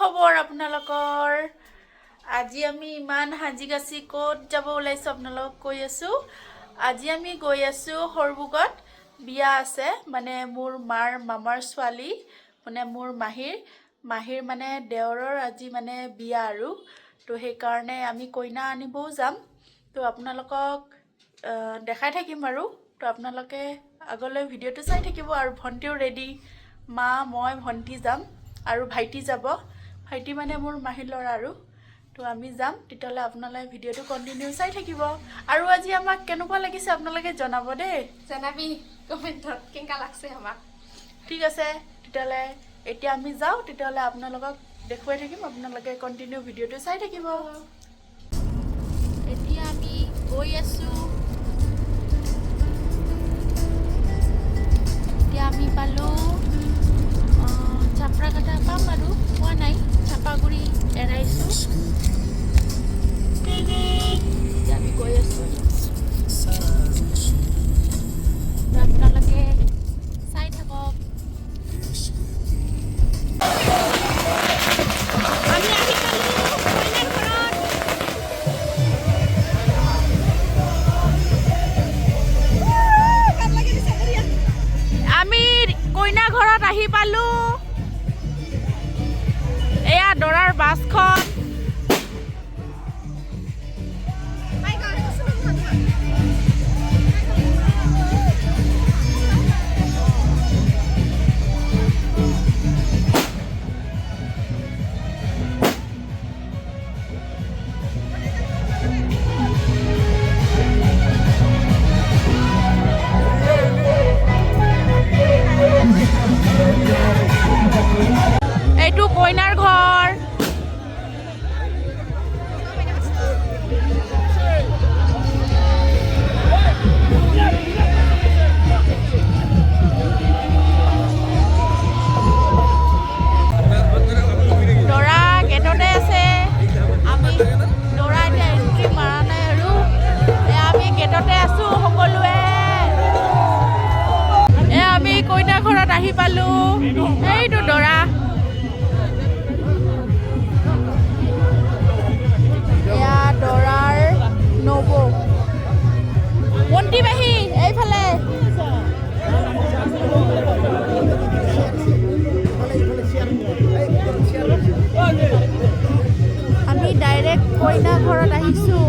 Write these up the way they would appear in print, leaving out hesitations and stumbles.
খবৰ আপোনালোকৰ আজি আমি ইমান হাজি গাছি কোট যাব ওলাইছো আপোনালোক কৈ আছো আজি আমি গৈ আছো সৰবুগত বিয়া আছে মানে মোৰ মাৰ মামাৰ ছোৱালী মানে মোৰ মাহিৰ মানে দেওৰৰ আজি মানে বিয়া আৰু তো সেই কাৰণে আমি কইনা আনিবও যাম তো আপোনালোকক দেখাই থাকিম আৰু তো আপোনালোকে আগলৈ ভিডিওটো চাই থাকিব আৰু ভন্টিও ৰেডি মা মই ভন্টি যাম আৰু ভাইটি যাব ভাইটি মানে মোৰ মাহিৰ ল'ৰা আৰু তো আমি যাম তেতিয়ালে আপোনালোকে ভিডিওটো কন্টিনিউ চাই থাকিব আৰু আজি আমাক কেনেকুৱা লাগিছে আপোনালোকে জনাব দে জানাবি কমেন্টত কেনেকা লাগছে আমাক ঠিক আছে তেতিয়ালে এতিয়া আমি যাও তেতিয়ালে আপোনালোকক দেখুৱাই থাকিম আপোনালোকে কন্টিনিউ ভিডিওটো চাই থাকিব এতিয়া আমি গৈ আছো এতিয়া আমি পালো চাপৰা কাটা পাম আৰু পোৱা নাই চাপাগুৰি এৰাইছো এতিয়া আমি গৈ আছো আপোনালোকে চাই থাকক আমি কইনা ঘৰত আহি পালো এয়া দৰাৰ বাছখন এইটো কইনাৰ ঘৰ দৰা গেটতে আছে আমি দৰা এতিয়া এন্ট্ৰি মাৰা নাই আৰু আমি গেটতে আছো সকলোৱে আমি কইনা ঘৰত আহি পালো এইটো দৰা এয়া দৰাৰ নবৌ মন্ত্ৰী বাহী এইফালে আমি ডাইৰেক্ট কইনা ঘৰত আহিছো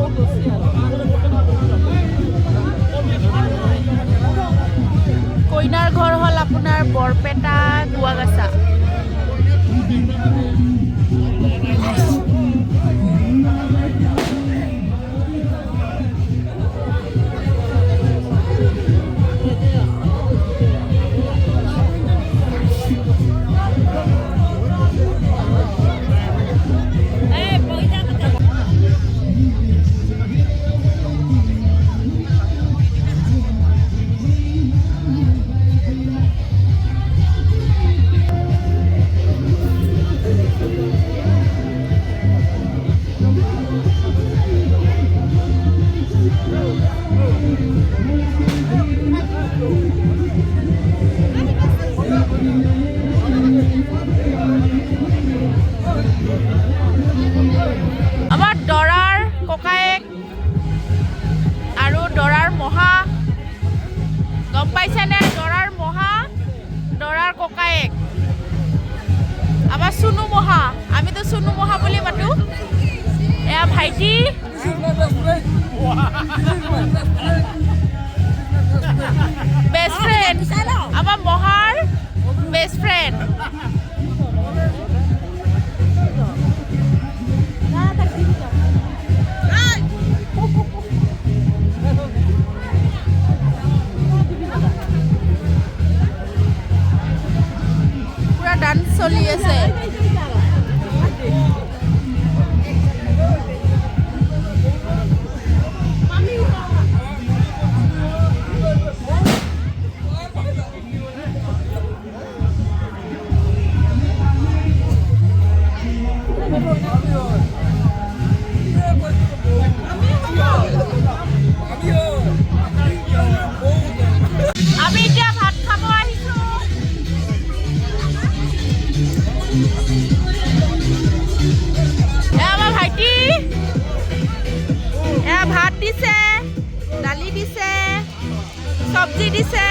কইনাৰ ঘৰ হ'ল আপোনাৰ বৰপেটা গুৱাগাছা আমাৰ দৰাৰ ককায়েক আৰু দৰাৰ মহা গম পাইছেনে দৰাৰ মহা দৰাৰ ককায়েক আমাৰ চুনু মহা আমিতো চুনু মহা বুলি মাতো এয়া ভাইটি বেষ্ট ফ্ৰেণ্ড আমাৰ মহাৰ বেষ্ট ফ্ৰেণ্ড পুৰা ডান্স চলি আছে আমি এতিয়া ভাত খাব আহিছো দিছে, দালি দিছে, চব্জি দিছে।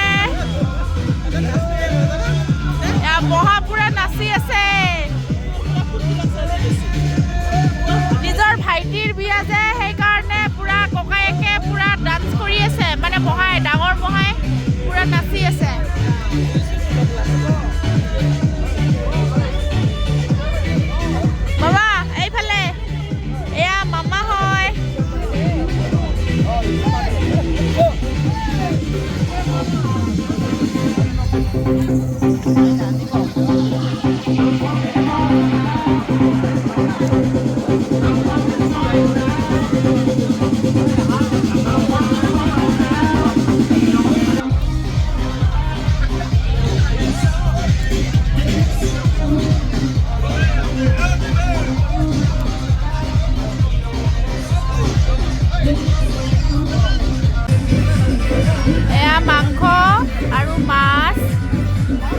বহা পুৰা নাচি আছে। নিজৰ ভাইটিৰ বিয়া যে সেইকাৰণে পুৰা ককায়েকে পুৰা ডান্স কৰি আছে, মানে বহাই ডাঙৰ বহাই পুৰা নাচি আছে। বাবা এইফালে এয়া মামা হয়। এয়া মাংস আৰু মাছ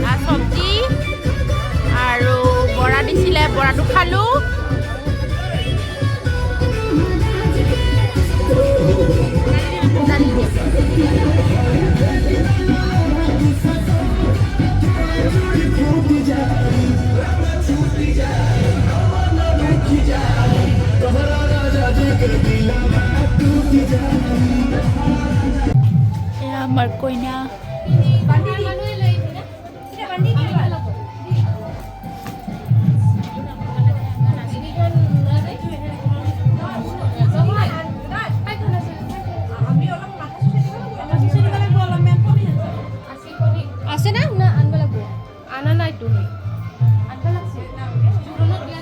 আৰু চব্জি আৰু বৰা দিছিলে, বৰাটো খালোঁ। এয়া আমাৰ কইনা। আছে না না আনব লাগব আনা নাই তো আনব লাগছে জোৰণত দিয়া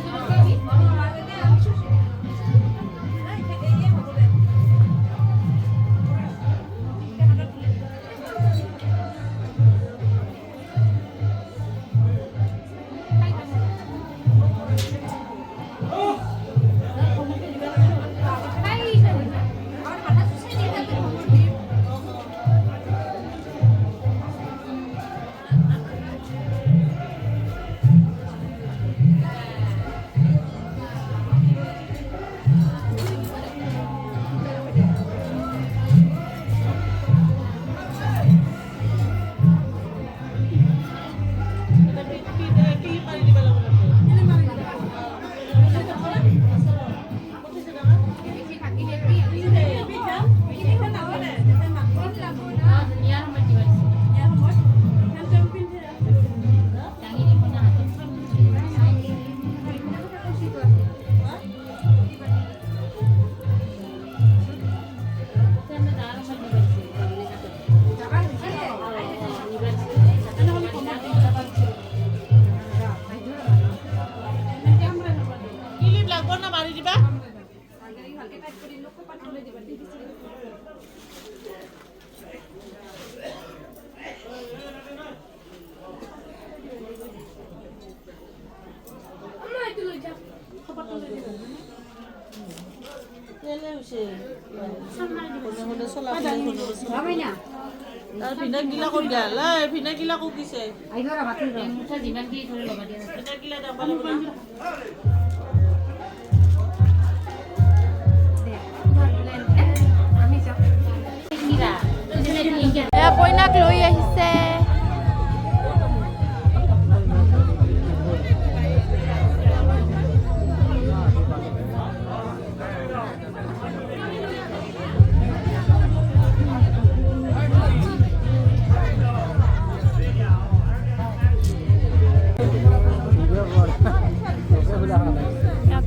কইনাক লৈ আহিছে।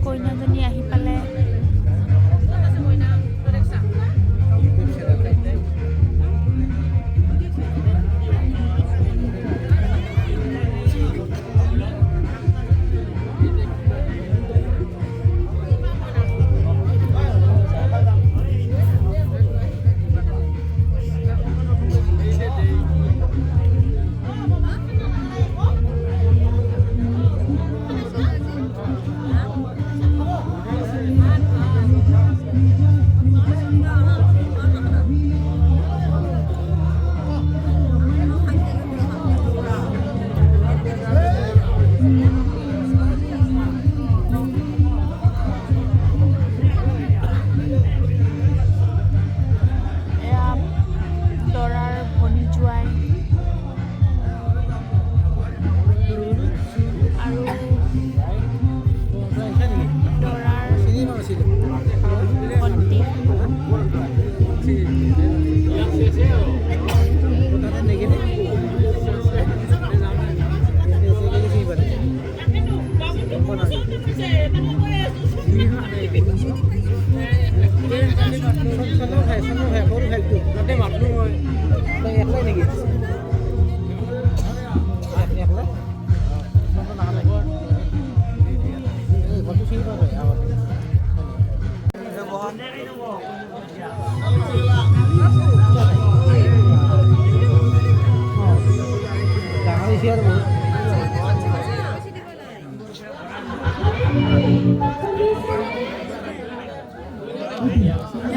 কইনাজনী আহি পালে।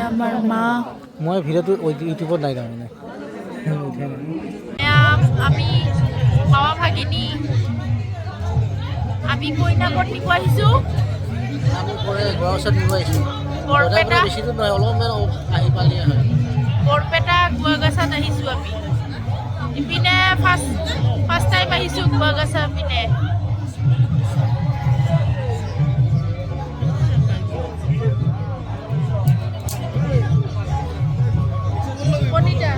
আমাৰ মা মই ভিডিওটো ইউটিউবত নাই তাৰমানে আমি মামা ভাগিনী আমি কইনা পত্নীকো আহিছোঁ আমি পৰে ঘৰৰ ওচৰত নিব আহিছোঁ বৰপেটা বেছি দূৰ নহয় অলপমান আহি পালিয়ে হয় বৰপেটা গুৱাগাছাত আহিছোঁ আমি ইপিনে ফাৰ্ষ্ট টাইম আহিছোঁ গুৱাগাছা পিনে কণিতা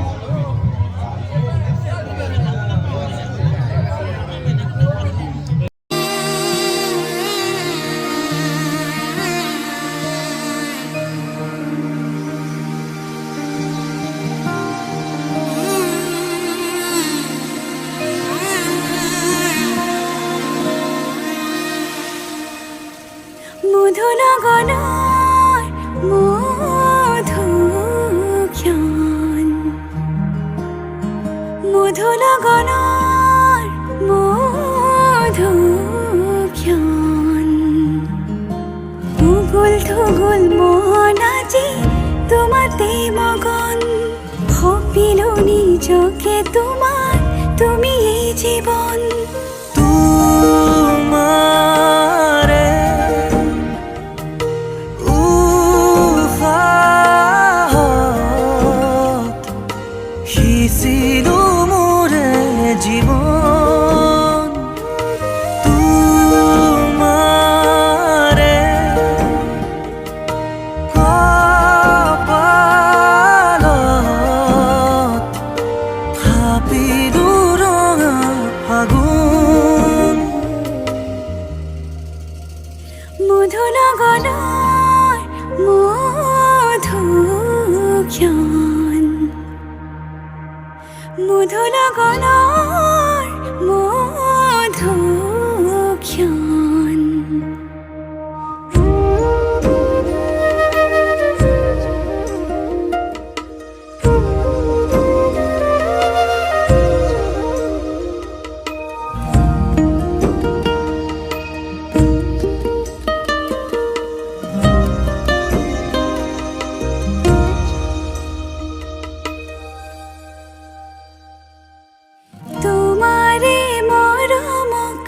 মধুনগনৰ মধুক্ষণ মধুনগনৰ মধুক্ষণ উগুল থুগুল মন আজি তোমাতে মগন সপিলো নিজকে তোমাৰ তুমি এই জীৱন তোমাৰে সিঁচিলো মোৰে জীৱন তোমাৰে কপালত থাপিলো ৰঙা ফাগুন মধুনগৰৰ মধুক্ষণ মধুনগৰৰ মধুক্ষণ তোমাৰে মৰমক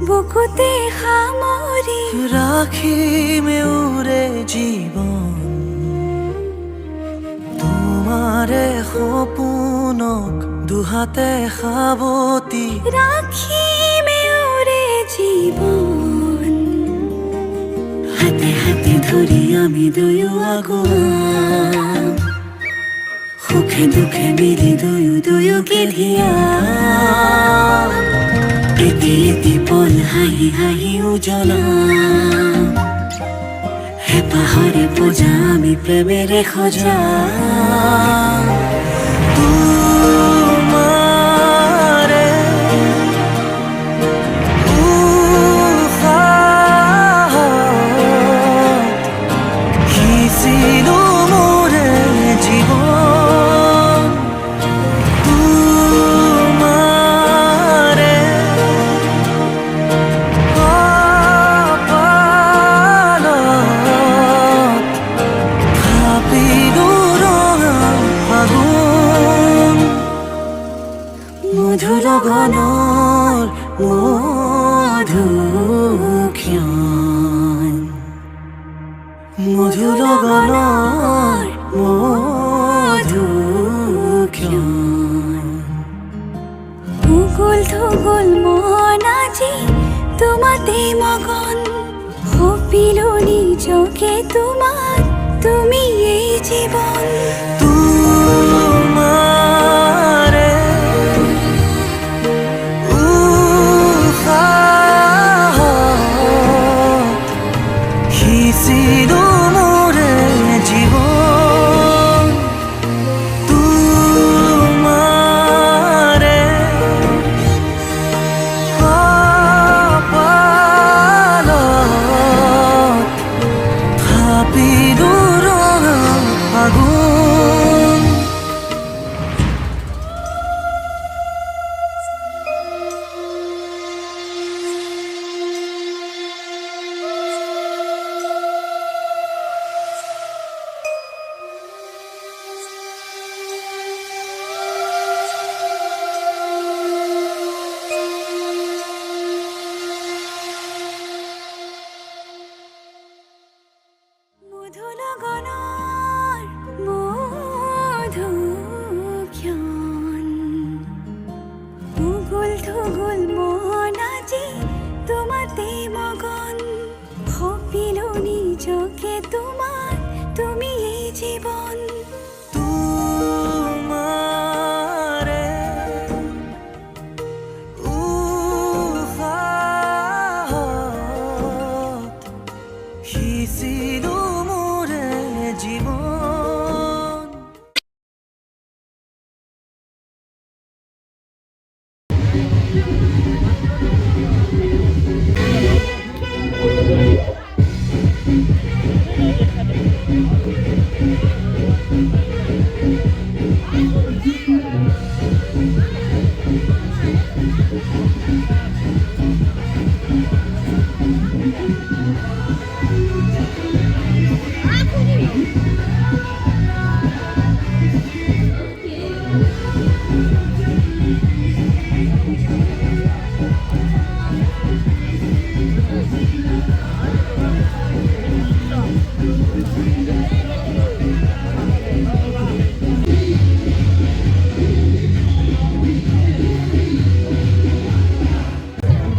বুকুতে সামৰি ৰাখিমে উৰে জীবন তোমাৰে সপোনক দুহাতে সাবতি ৰাখিমে ওৰে জীৱন হাতে হাতে ধৰি আমি দুয়ো আগুৱাম সুখে দুখে মিলি দুয়োকে ধিয়াম এটি এটি পল হাঁহি হাঁহি উজ্বলাম হেঁপাহৰে পূজা আমি প্ৰেমেৰে সজাম তোমাৰে উশাহত সিঁচিলো মোৰে জীৱন তোমাৰে কপালত থাপিলো ৰঙা ফাগুন মধুৰগণৰ মধুক্ষণ মধুৰগণৰ মধুক্ষণ উগুল থুগুল মন আজি তোমাতে মগন সপিলো নিজকে তোমাৰ তুমি এই জীৱন তোমাৰে উশাহত সিঁচিলো মোৰে জীৱন তোমাৰে কপালত থাপিলো ৰঙা ফাগুন তোমাতে মগন সপিলো নিজকে তোমাক তুমি এই জীৱন তোমাৰে উশাহত সিঁচিলো মোৰে জীৱন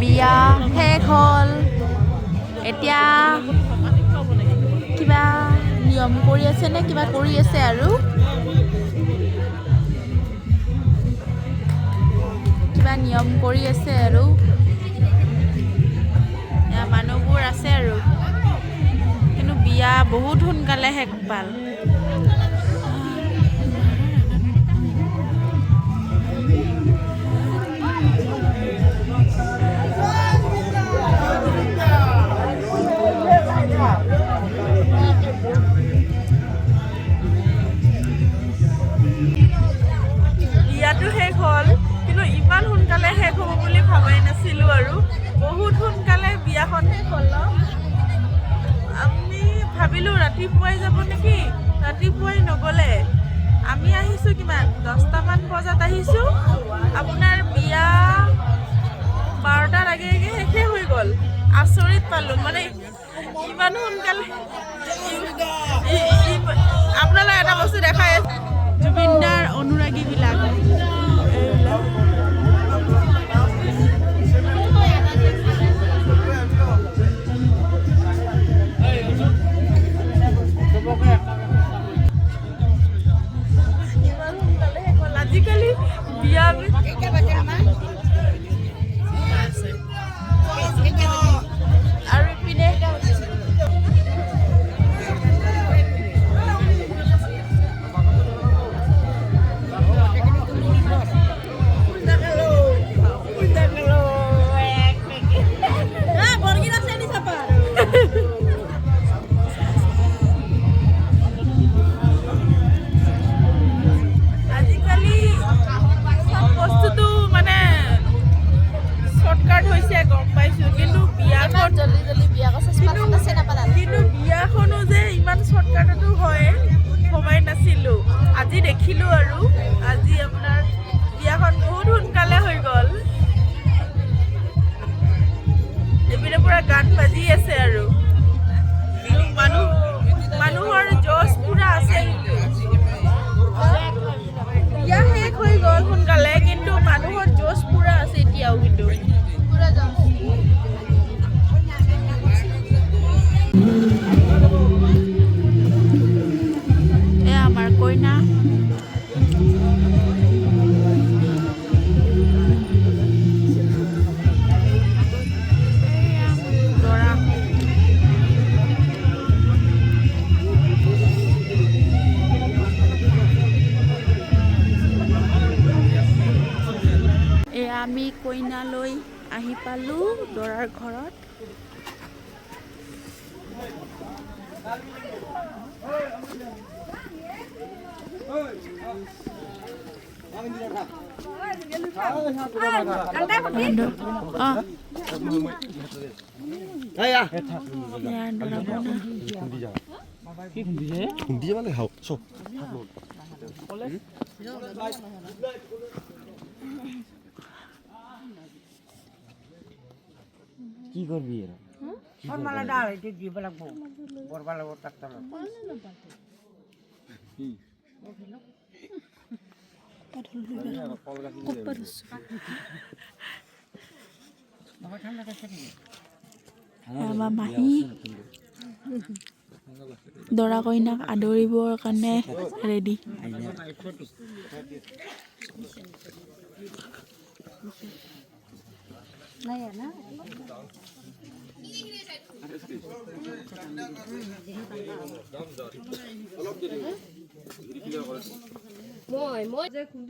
বিয়া শেষ হ'ল এতিয়া কিবা নিয়ম কৰি আছে নে কিবা কৰি আছে আৰু কিবা নিয়ম কৰি আছে আৰু মানুহবোৰ আছে আৰু কিন্তু বিয়া বহুত সোনকালে শেষ পাল বিয়াটো শেষ হ'ল কিন্তু ইমান সোনকালে শেষ হ'ব বুলি ভাবাই নাছিলোঁ আৰু বহুত সোনকালে বিয়াখন শেষ হ'ল ন আমি ভাবিলোঁ ৰাতিপুৱাই যাব নেকি ৰাতিপুৱাই নগ'লে আমি আহিছোঁ কিমান 10টামান বজাত আহিছোঁ আপোনাৰ বিয়া 12টাৰ আগে আগে শেষে হৈ গ'ল আচৰিত পালোঁ মানে ইমান সোনকালে আপোনালোক এটা বস্তু দেখাই আছে জুবিনদাৰ অনুৰাগীবিলাক আজিকালি বিয়া আৰু ইপিনে আজিকালি চব বস্তুটো মানে শ্বৰ্টকাট হৈছে গম পাইছোঁ কিন্তু বিয়াখন কিন্তু বিয়াখনো যে ইমান শ্বৰ্টকাটতো হয় ভবাই নাছিলোঁ আজি দেখিলোঁ আৰু আজি আপোনাৰ বিয়াখন বহুত সোনকালে হৈ গ'ল এইপিনে পুৰা গান বাজি আছে আৰু মানুহৰ জোচ পুৰা আছে বিয়া শেষ হৈ গ'ল সোনকালে কিন্তু মানুহৰ জোচ পুৰা আছে এতিয়াও কিন্তু এয়া আমাৰ কইনা দৰা এয়া আমি কইনালৈ আহি পালোঁ দৰাৰ ঘৰত কি কৰবি এৰা মালা ডাল এটি দিব লাগবো বৰবা লাগবো টাকা আমাৰ মাহী দৰা কইনাক আদৰিবৰ কাৰণে ৰেডি।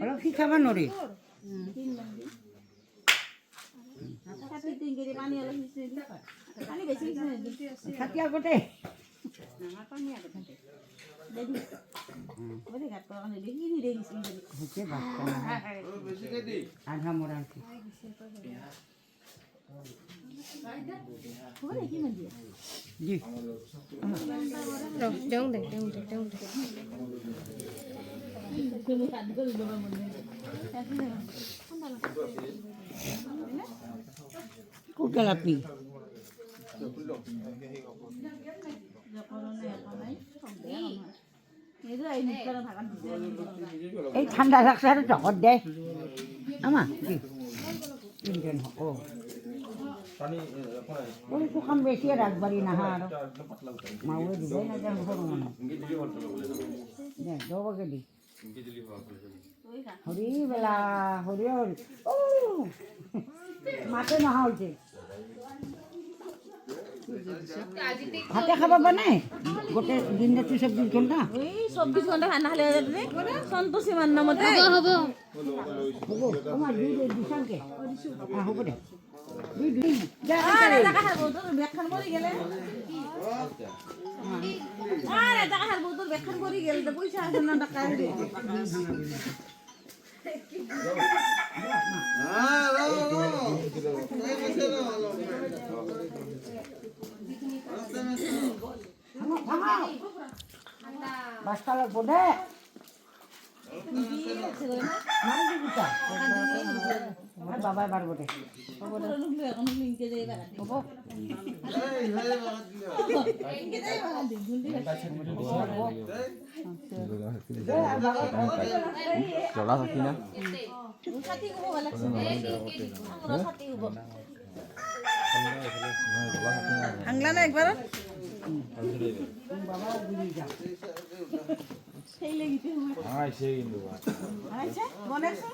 অলপ শিকাব নোৱাৰি থাকি আগতে আধা মৰা জি দেওঁ দে ক'ত গেল আপনি এই ঠাণ্ডা লাগছে আৰু জগত দে আমা তিনজন ওই শুকান বেশি রাখবারি না আর মাউয়ে দিবে না যেন সরু মানুষ দে দবাকে দি হরি বেলা হরি হরি ও মাতে নহা হয়েছে হাতে খাবা বানাই গোটে দিন রাত্রি 24 ঘন্টা ওই 24 ঘন্টা খানা খালে সন্তোষী মান নামতে হ'ব তোমার দিশাংকে হ'ব দে ব্যাখ্যান কৰি গেলে টাকা বৌদ্ধৰ ব্যাখ্যান কৰি গেলে পয়সা আছে না টাকা বাসটা লাগবো দে বাবাই পারবো দে জলা থাকি না আংলা না একবার বাবা দিদি যা হাঁইছে কিন্তু বনাইছে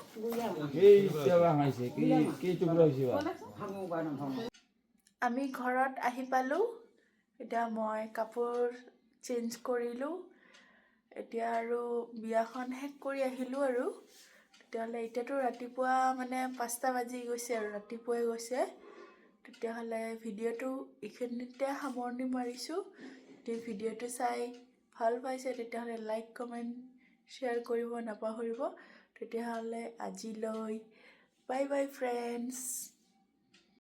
এই চেৱা হাঁইছে কি টুকুৰা হৈছে বা আমি ঘৰত আহি পালোঁ। এতিয়া মই কাপোৰ চেঞ্জ কৰিলোঁ। এতিয়া আৰু বিয়াখন শেষ কৰি আহিলোঁ আৰু তেতিয়াহ'লে এতিয়াতো ৰাতিপুৱা মানে 5টা বাজি গৈছে আৰু ৰাতিপুৱাই গৈছে। তেতিয়াহ'লে ভিডিঅ'টো এইখিনিতে সামৰণি মাৰিছোঁ। যদি ভিডিঅ'টো চাই ভাল পাইছে তেতিয়াহ'লে লাইক কমেণ্ট শ্বেয়াৰ কৰিব নাপাহৰিব। তেতিয়াহ'লে আজিলৈ বাই বাই ফ্ৰেণ্ডছ।